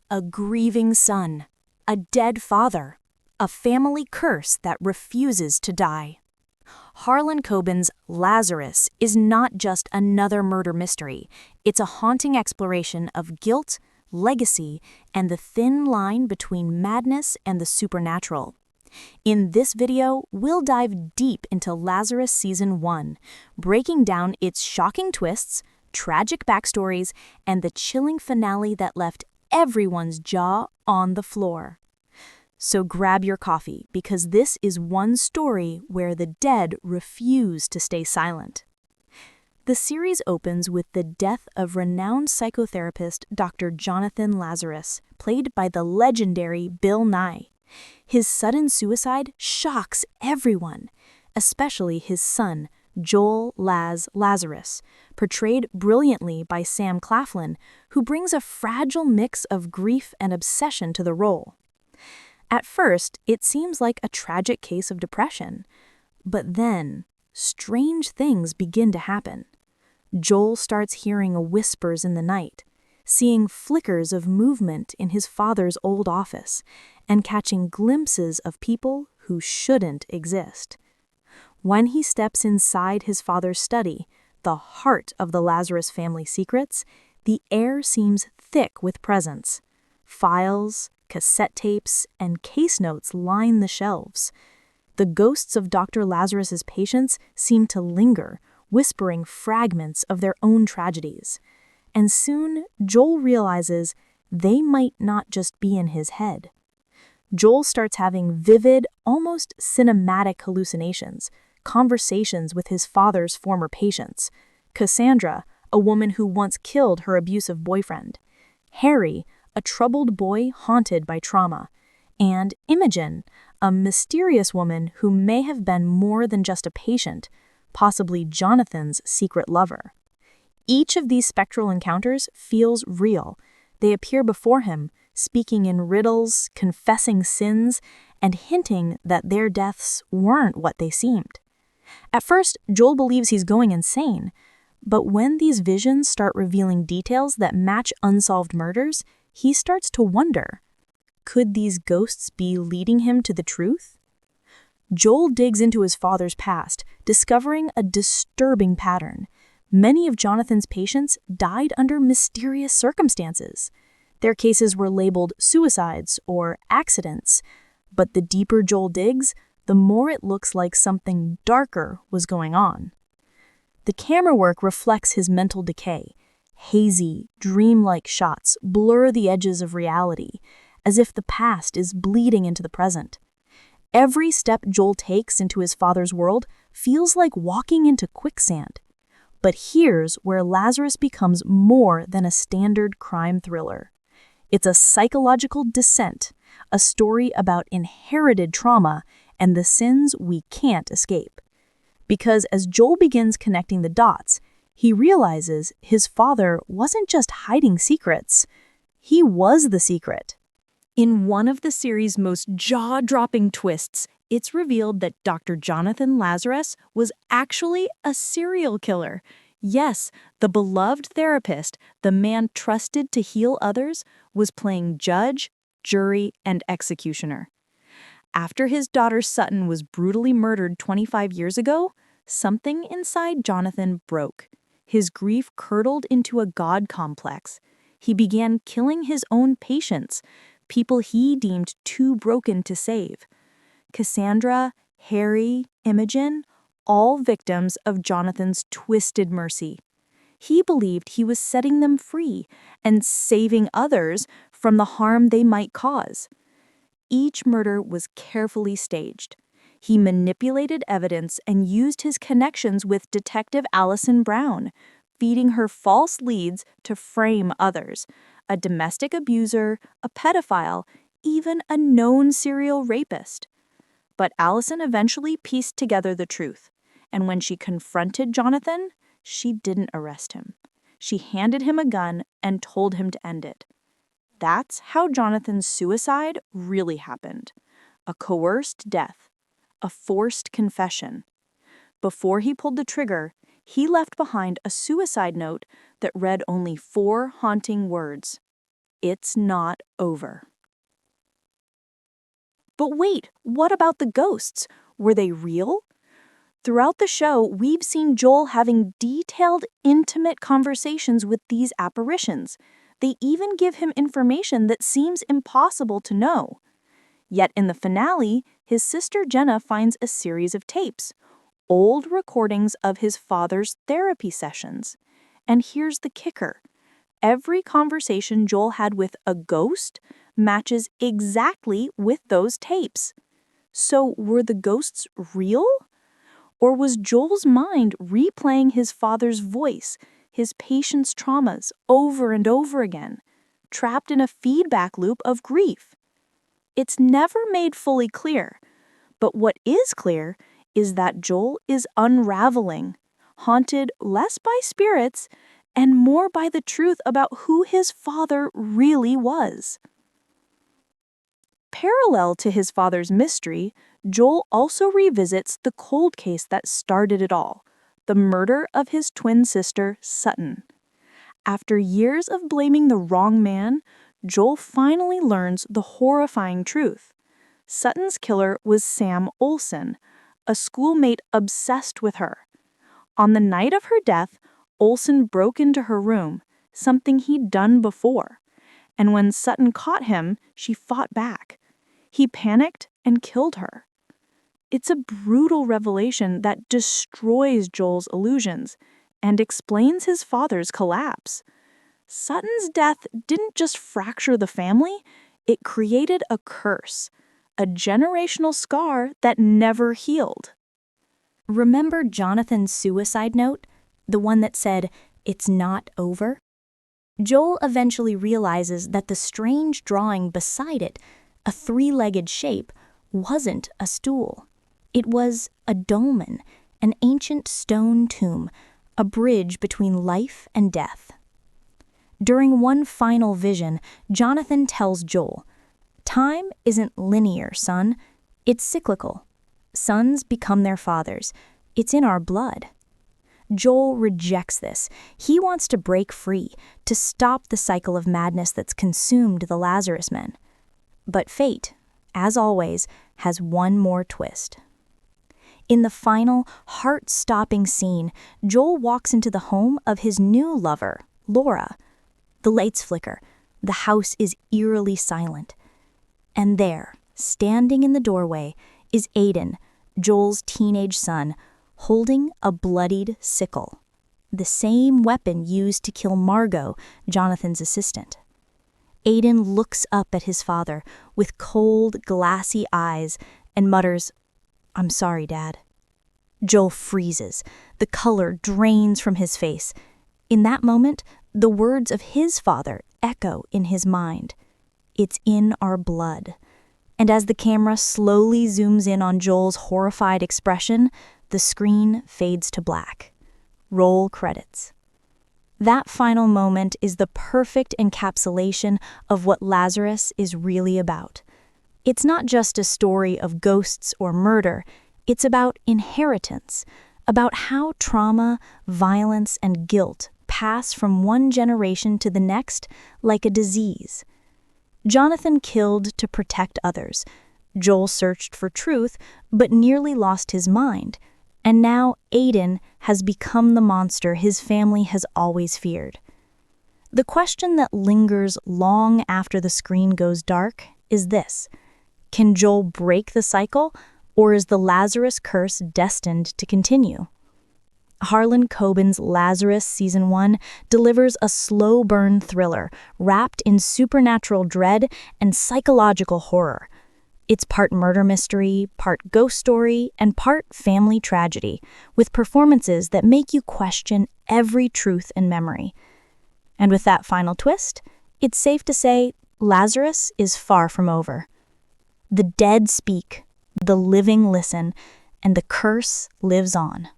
A grieving son, a dead father, a family curse that refuses to die. Harlan Coben's Lazarus is not just another murder mystery. It's a haunting exploration of guilt, legacy, and the thin line between madness and the supernatural. In this video, we'll dive deep into Lazarus Season 1, breaking down its shocking twists, tragic backstories, and the chilling finale that left everyone's jaw on the floor. So grab your coffee, because this is one story where the dead refuse to stay silent. The series opens with the death of renowned psychotherapist Dr. Jonathan Lazarus, played by the legendary Bill Nye. His sudden suicide shocks everyone, especially his son, Joel Lazarus, portrayed brilliantly by Sam Claflin, who brings a fragile mix of grief and obsession to the role. At first, it seems like a tragic case of depression, but then, strange things begin to happen. Joel starts hearing whispers in the night, seeing flickers of movement in his father's old office, and catching glimpses of people who shouldn't exist. When he steps inside his father's study, the heart of the Lazarus family secrets, the air seems thick with presence. Files, cassette tapes, and case notes line the shelves. The ghosts of Dr. Lazarus's patients seem to linger, whispering fragments of their own tragedies. And soon, Joel realizes they might not just be in his head. Joel starts having vivid, almost cinematic hallucinations, conversations with his father's former patients, Cassandra, a woman who once killed her abusive boyfriend, Harry, a troubled boy haunted by trauma, and Imogen, a mysterious woman who may have been more than just a patient, possibly Jonathan's secret lover. Each of these spectral encounters feels real. They appear before him, speaking in riddles, confessing sins, and hinting that their deaths weren't what they seemed. At first, Joel believes he's going insane, but when these visions start revealing details that match unsolved murders, he starts to wonder, could these ghosts be leading him to the truth? Joel digs into his father's past, discovering a disturbing pattern. Many of Jonathan's patients died under mysterious circumstances. Their cases were labeled suicides or accidents, but the deeper Joel digs, the more it looks like something darker was going on. The camera work reflects his mental decay. Hazy, dreamlike shots blur the edges of reality, as if the past is bleeding into the present. Every step Joel takes into his father's world feels like walking into quicksand. But here's where Lazarus becomes more than a standard crime thriller. It's a psychological descent, a story about inherited trauma and the sins we can't escape. Because as Joel begins connecting the dots, he realizes his father wasn't just hiding secrets, he was the secret. In one of the series' most jaw-dropping twists, it's revealed that Dr. Jonathan Lazarus was actually a serial killer. Yes, the beloved therapist, the man trusted to heal others, was playing judge, jury, and executioner. After his daughter Sutton was brutally murdered 25 years ago, something inside Jonathan broke. His grief curdled into a god complex. He began killing his own patients, people he deemed too broken to save. Cassandra, Harry, Imogen, all victims of Jonathan's twisted mercy. He believed he was setting them free and saving others from the harm they might cause. Each murder was carefully staged. He manipulated evidence and used his connections with Detective Allison Brown, feeding her false leads to frame others, a domestic abuser, a pedophile, even a known serial rapist. But Allison eventually pieced together the truth, and when she confronted Jonathan, she didn't arrest him. She handed him a gun and told him to end it. That's how Jonathan's suicide really happened. A coerced death, a forced confession. Before he pulled the trigger, he left behind a suicide note that read only 4 haunting words. it's not over. But wait, what about the ghosts? Were they real? Throughout the show, we've seen Joel having detailed, intimate conversations with these apparitions. They even give him information that seems impossible to know. Yet in the finale, his sister Jenna finds a series of tapes, old recordings of his father's therapy sessions. And here's the kicker. Every conversation Joel had with a ghost matches exactly with those tapes. So were the ghosts real? Or was Joel's mind replaying his father's voice, his patient's traumas, over and over again, trapped in a feedback loop of grief? It's never made fully clear, but what is clear is that Joel is unraveling, haunted less by spirits and more by the truth about who his father really was. Parallel to his father's mystery, Joel also revisits the cold case that started it all, the murder of his twin sister, Sutton. After years of blaming the wrong man, Joel finally learns the horrifying truth. Sutton's killer was Sam Olsen, a schoolmate obsessed with her. On the night of her death, Olsen broke into her room, something he'd done before. And when Sutton caught him, she fought back. He panicked and killed her. It's a brutal revelation that destroys Joel's illusions and explains his father's collapse. Sutton's death didn't just fracture the family, it created a curse, a generational scar that never healed. Remember Jonathan's suicide note? The one that said, "It's not over"? Joel eventually realizes that the strange drawing beside it, a three-legged shape, wasn't a stool. It was a dolmen, an ancient stone tomb, a bridge between life and death. During one final vision, Jonathan tells Joel, "Time isn't linear, son. It's cyclical. Sons become their fathers. It's in our blood." Joel rejects this. He wants to break free, to stop the cycle of madness that's consumed the Lazarus men. But fate, as always, has one more twist. In the final, heart-stopping scene, Joel walks into the home of his new lover, Laura. The lights flicker. The house is eerily silent. And there, standing in the doorway, is Aidan, Joel's teenage son, holding a bloodied sickle, the same weapon used to kill Margot, Jonathan's assistant. Aidan looks up at his father with cold, glassy eyes and mutters, "I'm sorry, Dad." Joel freezes. The color drains from his face. In that moment, the words of his father echo in his mind. "It's in our blood." And as the camera slowly zooms in on Joel's horrified expression, the screen fades to black. Roll credits. That final moment is the perfect encapsulation of what Lazarus is really about. It's not just a story of ghosts or murder, it's about inheritance, about how trauma, violence, and guilt pass from one generation to the next like a disease. Jonathan killed to protect others. Joel searched for truth, but nearly lost his mind. And now Aidan has become the monster his family has always feared. The question that lingers long after the screen goes dark is this: can Joel break the cycle, or is the Lazarus curse destined to continue? Harlan Coben's Lazarus Season 1 delivers a slow-burn thriller wrapped in supernatural dread and psychological horror. It's part murder mystery, part ghost story, and part family tragedy, with performances that make you question every truth and memory. And with that final twist, it's safe to say Lazarus is far from over. The dead speak, the living listen, and the curse lives on.